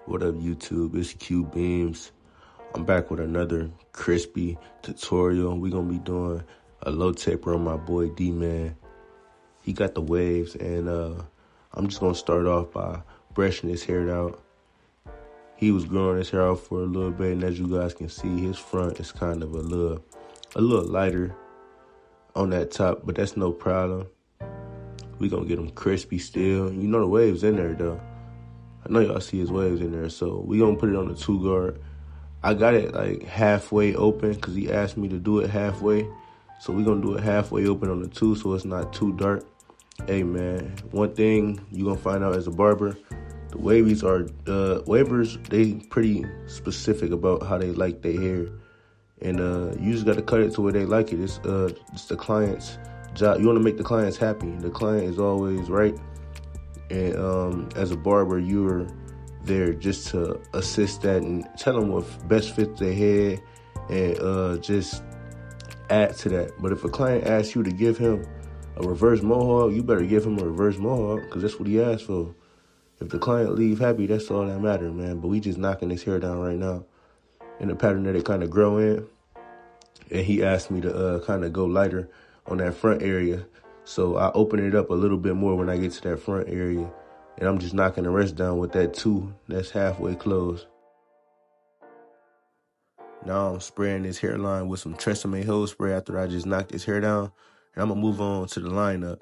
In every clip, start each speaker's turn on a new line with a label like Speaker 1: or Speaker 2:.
Speaker 1: What up, YouTube? It's Q Beams. I'm back with another crispy tutorial. We're gonna be doing a low taper on my boy D-Man. He got the waves, and I'm just gonna start off by brushing his hair out. He was growing his hair out for a little bit, and as you guys can see, his front is kind of a little lighter on that top, but that's no problem. We gonna get him crispy still. You know the waves in there though. I know y'all see his waves in there, so we gonna put it on the 2-guard. I got it like halfway open because he asked me to do it halfway. So we gonna do it halfway open on the 2 so it's not too dark. Hey man, one thing you gonna find out as a barber, the wavies wavers, they pretty specific about how they like their hair. And you just gotta cut it to where they like it. It's the client's job. You wanna make the clients happy. The client is always right. And as a barber, you're there just to assist that and tell them what best fits their head and just add to that. But if a client asks you to give him a reverse mohawk, you better give him a reverse mohawk because that's what he asked for. If the client leave happy, that's all that matters, man. But we just knocking his hair down right now in the pattern that it kind of grow in. And he asked me to kind of go lighter on that front area. So I open it up a little bit more when I get to that front area. And I'm just knocking the rest down with that 2 that's halfway closed. Now I'm spraying this hairline with some Tresemme hose spray after I just knocked his hair down. And I'm going to move on to the lineup.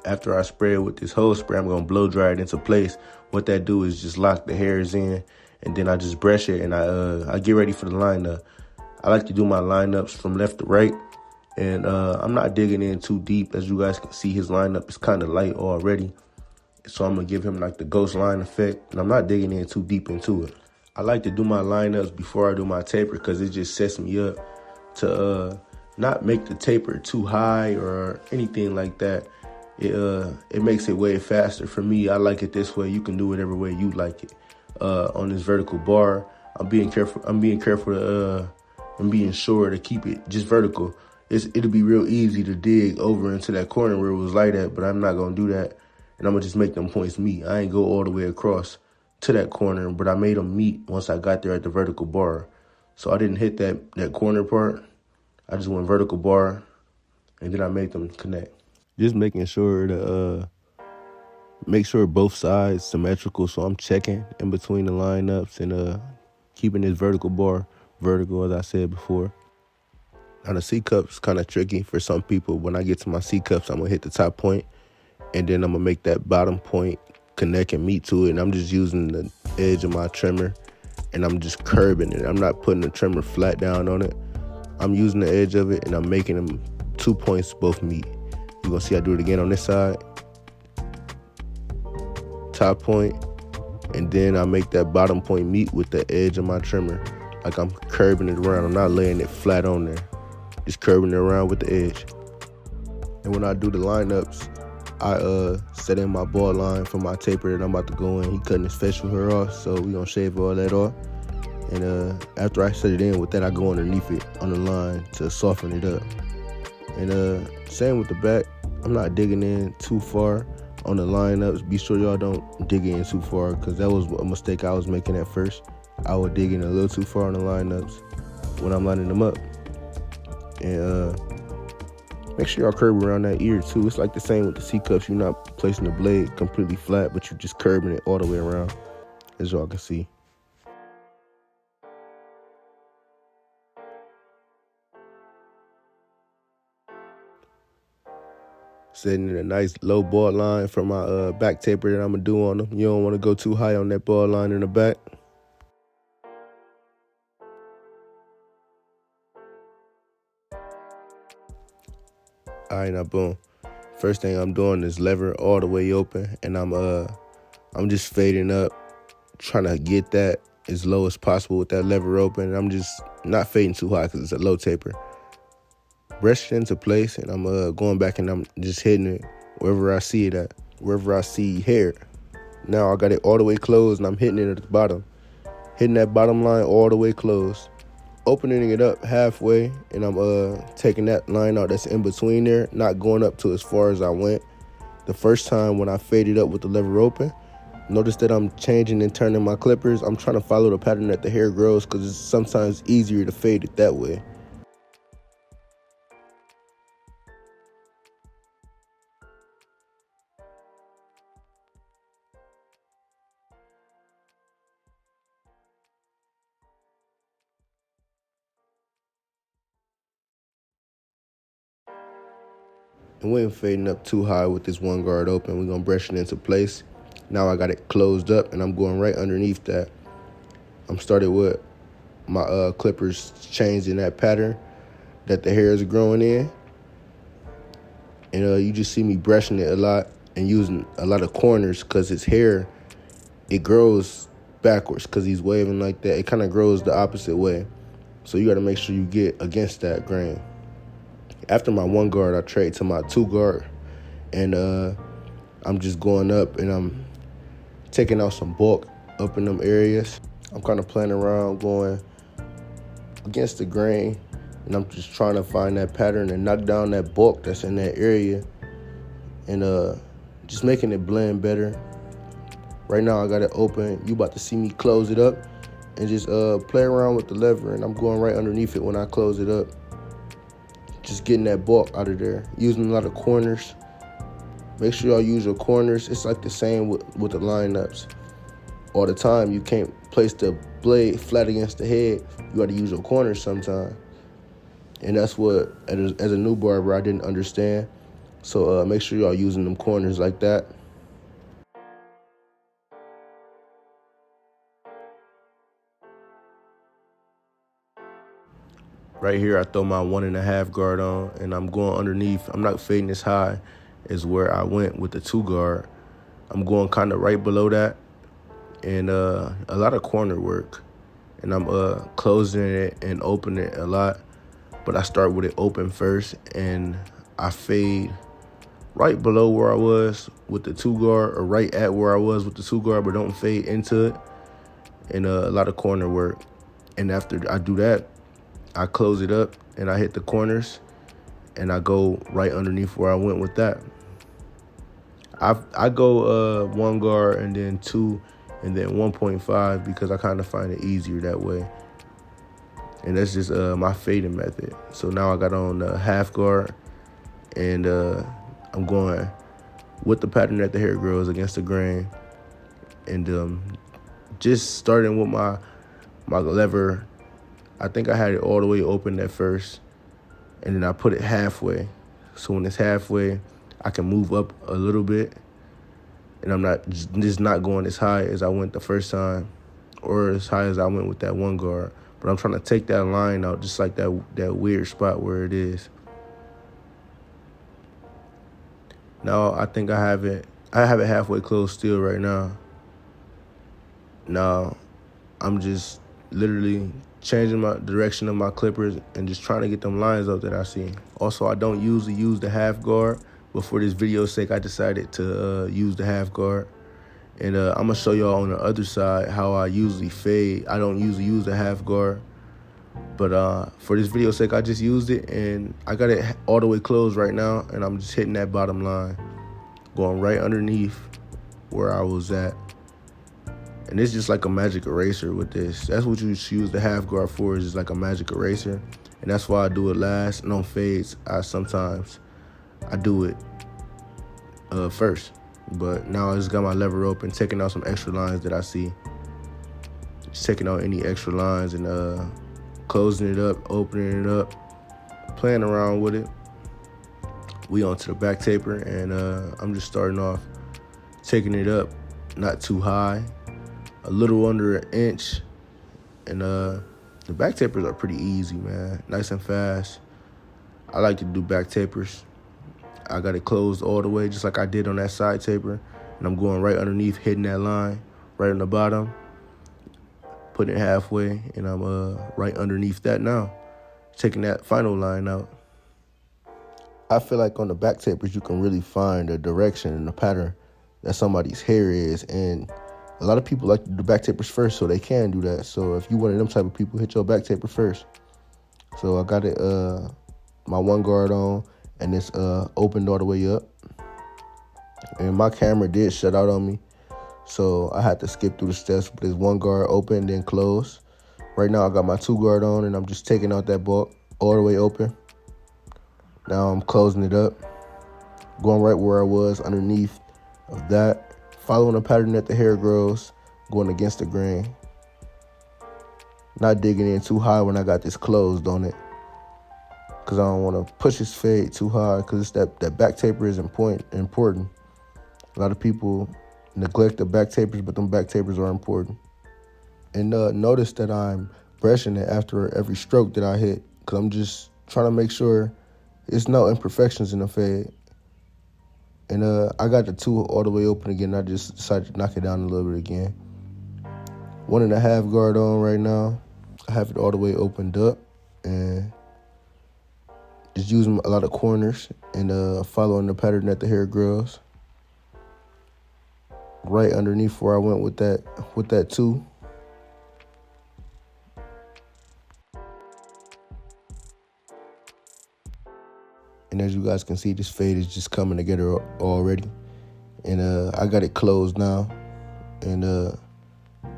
Speaker 1: After I spray it with this hose spray, I'm going to blow dry it into place. What that do is just lock the hairs in. And then I just brush it and I get ready for the lineup. I like to do my lineups from left to right. And I'm not digging in too deep. As you guys can see, his lineup is kind of light already. So I'm going to give him like the ghost line effect. And I'm not digging in too deep into it. I like to do my lineups before I do my taper because it just sets me up to not make the taper too high or anything like that. It makes it way faster. For me, I like it this way. You can do whatever way you like it. On this vertical bar, I'm being careful to, I'm being sure to keep it just vertical. It'll be real easy to dig over into that corner where it was light at, but I'm not going to do that. And I'm going to just make them points meet. I ain't go all the way across to that corner, but I made them meet once I got there at the vertical bar. So I didn't hit that corner part. I just went vertical bar, and then I made them connect. Just making sure to make sure both sides symmetrical. So I'm checking in between the lineups and keeping this vertical bar vertical, as I said before. Now the C-cup's kind of tricky for some people. When I get to my C-cups, I'm going to hit the top point, and then I'm going to make that bottom point connect and meet to it. And I'm just using the edge of my trimmer, and I'm just curbing it. I'm not putting the trimmer flat down on it. I'm using the edge of it, and I'm making them 2 points both meet. You're going to see I do it again on this side. Top point, and then I make that bottom point meet with the edge of my trimmer. Like I'm curving it around. I'm not laying it flat on there. Just curving it around with the edge. And when I do the lineups, I set in my ball line for my taper that I'm about to go in. He cutting his facial hair off, so we gonna shave all that off. And after I set it in with that, I go underneath it on the line to soften it up. And same with the back. I'm not digging in too far on the lineups. Be sure y'all don't dig in too far because that was a mistake I was making at first. I would dig in a little too far on the lineups when I'm lining them up. And make sure y'all curve around that ear too. It's like the same with the C-cups. You're not placing the blade completely flat, but you're just curving it all the way around, as y'all can see. Setting in a nice low ball line for my back taper that I'm going to do on them. You don't want to go too high on that ball line in the back. All right, now boom. First thing I'm doing is lever all the way open, and I'm just fading up, trying to get that as low as possible with that lever open. And I'm just not fading too high because it's a low taper. Brush it into place, and I'm going back and I'm just hitting it wherever I see it at, wherever I see hair. Now I got it all the way closed, and I'm hitting it at the bottom, hitting that bottom line all the way closed. Opening it up halfway, and I'm taking that line out that's in between there, not going up to as far as I went. The first time when I faded up with the lever open, Notice that I'm changing and turning my clippers. I'm trying to follow the pattern that the hair grows because it's sometimes easier to fade it that way. And we ain't fading up too high with this one guard open. We're going to brush it into place. Now I got it closed up, and I'm going right underneath that. I'm started with my clippers changing that pattern that the hair is growing in. And you just see me brushing it a lot and using a lot of corners because his hair, it grows backwards because he's waving like that. It kind of grows the opposite way. So you got to make sure you get against that grain. After my one guard, I trade to my two guard. And I'm just going up and I'm taking out some bulk up in them areas. I'm kind of playing around going against the grain. And I'm just trying to find that pattern and knock down that bulk that's in that area. And just making it blend better. Right now I got it open. You about to see me close it up and just play around with the lever. And I'm going right underneath it when I close it up. Just getting that bulk out of there. Using a lot of corners. Make sure y'all use your corners. It's like the same with the lineups. All the time, you can't place the blade flat against the head. You got to use your corners sometimes. And that's what, as a new barber, I didn't understand. So make sure y'all using them corners like that. Right here, I throw my 1.5 guard on, and I'm going underneath. I'm not fading as high as where I went with the 2 guard. I'm going kind of right below that, and a lot of corner work. And I'm closing it and opening it a lot. But I start with it open first, and I fade right below where I was with the 2 guard, or right at where I was with the 2 guard, but don't fade into it. And a lot of corner work. And after I do that, I close it up and I hit the corners and I go right underneath where I went with that. I go 1 guard and then 2 and then 1.5 because I kind of find it easier that way. And that's just my fading method. So now I got on half guard and I'm going with the pattern that the hair grows against the grain. And just starting with my lever, I think I had it all the way open at first, and then I put it halfway. So when it's halfway, I can move up a little bit, and I'm not just not going as high as I went the first time, or as high as I went with that 1 guard. But I'm trying to take that line out, just like that weird spot where it is. Now I think I have it halfway closed still right now. Now I'm just literally changing my direction of my clippers and just trying to get them lines up that I see. Also, I don't usually use the half guard, but for this video's sake, I decided to use the half guard. And I'm gonna show y'all on the other side how I usually fade. I don't usually use the half guard, but for this video's sake, I just used it, and I got it all the way closed right now, and I'm just hitting that bottom line, going right underneath where I was at. And it's just like a magic eraser with this. That's what you should use the half guard for, is just like a magic eraser. And that's why I do it last and on fades. Sometimes I do it first. But now I just got my lever open, taking out some extra lines that I see. Just taking out any extra lines and closing it up, opening it up, playing around with it. We on to the back taper, and I'm just starting off taking it up, not too high. A little under 1 inch, and the back tapers are pretty easy, man. Nice and fast. I like to do back tapers. I got it closed all the way, just like I did on that side taper, and I'm going right underneath, hitting that line right on the bottom, putting it halfway, and I'm right underneath that now, taking that final line out. I feel like on the back tapers, you can really find the direction and the pattern that somebody's hair is, and a lot of people like to do back tapers first, so they can do that. So if you one of them type of people, hit your back taper first. So I got it, my 1 guard on, and it's opened all the way up. And my camera did shut out on me, So I had to skip through the steps with this one guard open, then close. Right now I got my 2 guard on, and I'm just taking out that ball all the way open. Now I'm closing it up, going right where I was underneath of that, following the pattern that the hair grows, going against the grain. Not digging in too high when I got this closed on it, because I don't want to push his fade too high, because that back taper is important. A lot of people neglect the back tapers, but them back tapers are important. And notice that I'm brushing it after every stroke that I hit, because I'm just trying to make sure there's no imperfections in the fade. And I got the 2 all the way open again. I just decided to knock it down a little bit again. 1.5 guard on right now. I have it all the way opened up, and just using a lot of corners and following the pattern that the hair grows. Right underneath where I went with that 2. And as you guys can see, this fade is just coming together already. And I got it closed now. And a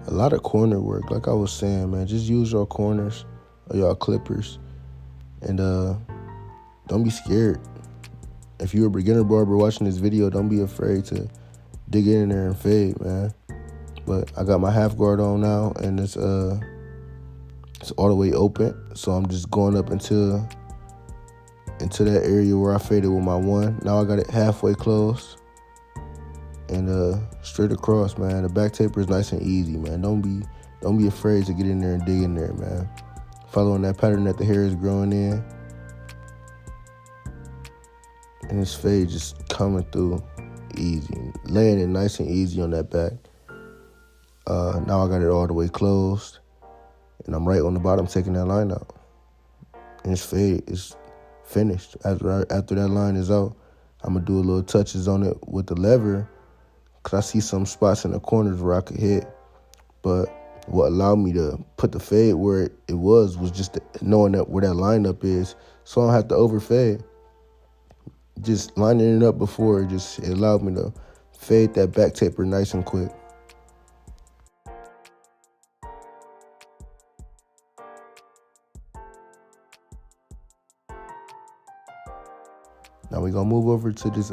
Speaker 1: lot of corner work, like I was saying, man. Just use your corners or your clippers. And don't be scared. If you're a beginner barber watching this video, don't be afraid to dig in there and fade, man. But I got my half guard on now, and it's all the way open. So I'm just going up into that area where I faded with my 1. Now I got it halfway closed and straight across, man. The back taper is nice and easy, man. Don't be afraid to get in there and dig in there, man. Following that pattern that the hair is growing in, and this fade just coming through easy, laying it nice and easy on that back. Now I got it all the way closed, and I'm right on the bottom taking that line out. And this fade is finished. After that line is out, I'm going to do a little touches on it with the lever, because I see some spots in the corners where I could hit. But what allowed me to put the fade where it was just knowing that where that lineup is, so I don't have to overfade. Just lining it up before, it allowed me to fade that back taper nice and quick. Now we're going to move over to this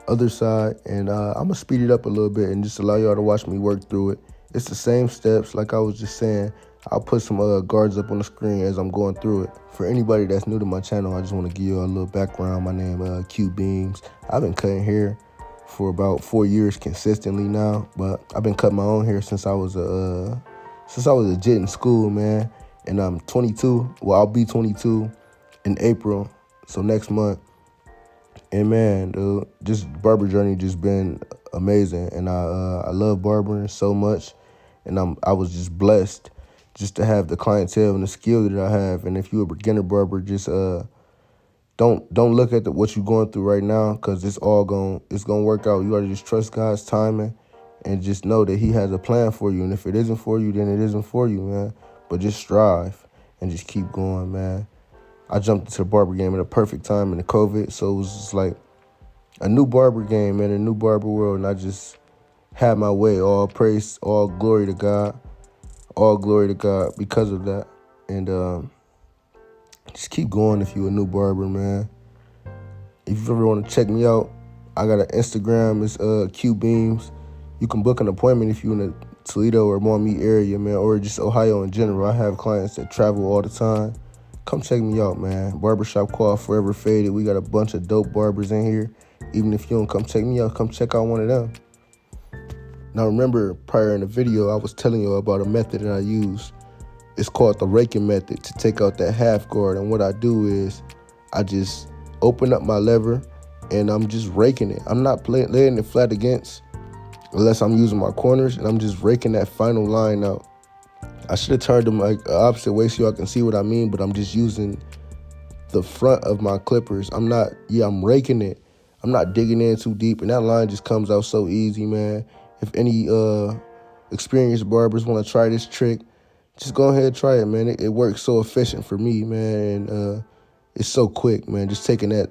Speaker 1: other side, and I'm going to speed it up a little bit and just allow y'all to watch me work through it. It's the same steps, like I was just saying. I'll put some guards up on the screen as I'm going through it. For anybody that's new to my channel, I just want to give you a little background. My name is Q Beams. I've been cutting hair for about 4 years consistently now, but I've been cutting my own hair since I was a jit in school, man. And I'm 22. Well, I'll be 22 in April, so next month. And man, dude, just barber journey just been amazing, and I love barbering so much, and I was just blessed just to have the clientele and the skill that I have. And if you're a beginner barber, just don't look at what you're going through right now, because it's gonna work out. You gotta just trust God's timing and just know that He has a plan for you. And if it isn't for you, then it isn't for you, man. But just strive and just keep going, man. I jumped into the barber game at a perfect time in the COVID, so it was just like a new barber game, man, a new barber world, and I just had my way. All praise, all glory to God. All glory to God because of that. And just keep going if you're a new barber, man. If you ever want to check me out, I got an Instagram. It's Q Beams. You can book an appointment if you're in the Toledo or Maumee area, man, or just Ohio in general. I have clients that travel all the time. Come check me out, man. Barbershop called Forever Faded. We got a bunch of dope barbers in here. Even if you don't come check me out, come check out one of them. Now remember, prior in the video, I was telling you about a method that I use. It's called the raking method to take out that half guard. And what I do is I just open up my lever and I'm just raking it. I'm not laying it flat against unless I'm using my corners, and I'm just raking that final line out. I should have turned them like the opposite way so y'all can see what I mean, but I'm just using the front of my clippers. I'm raking it. I'm not digging in too deep, and that line just comes out so easy, man. If any experienced barbers want to try this trick, just go ahead and try it, man. It works so efficient for me, man, and it's so quick, man. Just taking that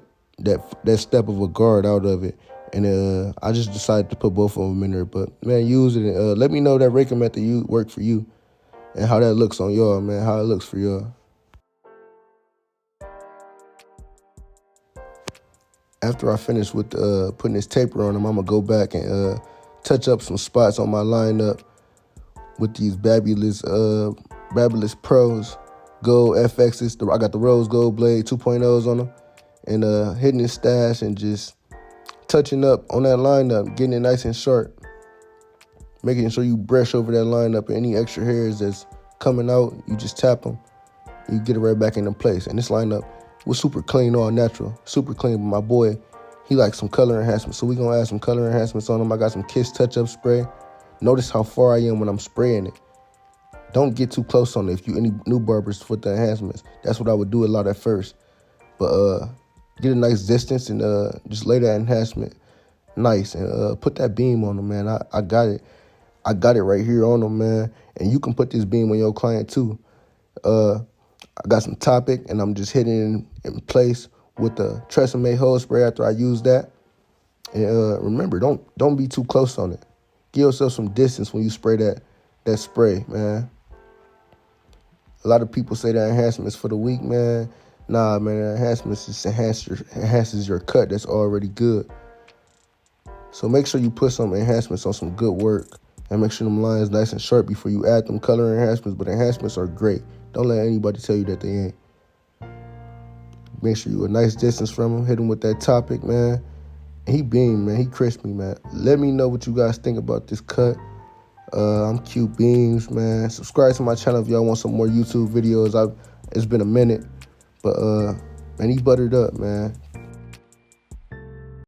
Speaker 1: step of a guard out of it And I just decided to put both of them in there. But, man, use it. Let me know that raking method worked for you and how that looks on y'all, man, how it looks for y'all. After I finish with putting this taper on them, I'm going to go back and touch up some spots on my lineup with these Babulous Pros Gold FXs. I got the Rose Gold Blade 2.0s on them. And hitting this stash and just touching up on that lineup, getting it nice and sharp. Making sure you brush over that lineup, and any extra hairs that's coming out, you just tap them. You get it right back into place. And this lineup was super clean, all natural. Super clean. But my boy, he likes some color enhancements. So we're going to add some color enhancements on him. I got some Kiss touch-up spray. Notice how far I am when I'm spraying it. Don't get too close on it if you any new barbers with the enhancements. That's what I would do a lot at first. But get a nice distance and just lay that enhancement nice. And put that beam on them, man. I got it. I got it right here on them, man. And you can put this beam on your client too. I got some Topic, and I'm just hitting it in place with the Tresemme hose spray after I use that. And remember, don't be too close on it. Give yourself some distance when you spray that spray, man. A lot of people say that enhancements for the weak, man. Nah, man, enhancements just enhances your cut that's already good. So make sure you put some enhancements on some good work. And make sure them lines nice and sharp before you add them color enhancements. But enhancements are great. Don't let anybody tell you that they ain't. Make sure you a nice distance from him. Hit him with that Topic, man. He beamed, man. He crisped me, man. Let me know what you guys think about this cut. I'm Q Beams, man. Subscribe to my channel if y'all want some more YouTube videos. It's been a minute. But, man, he buttered up, man.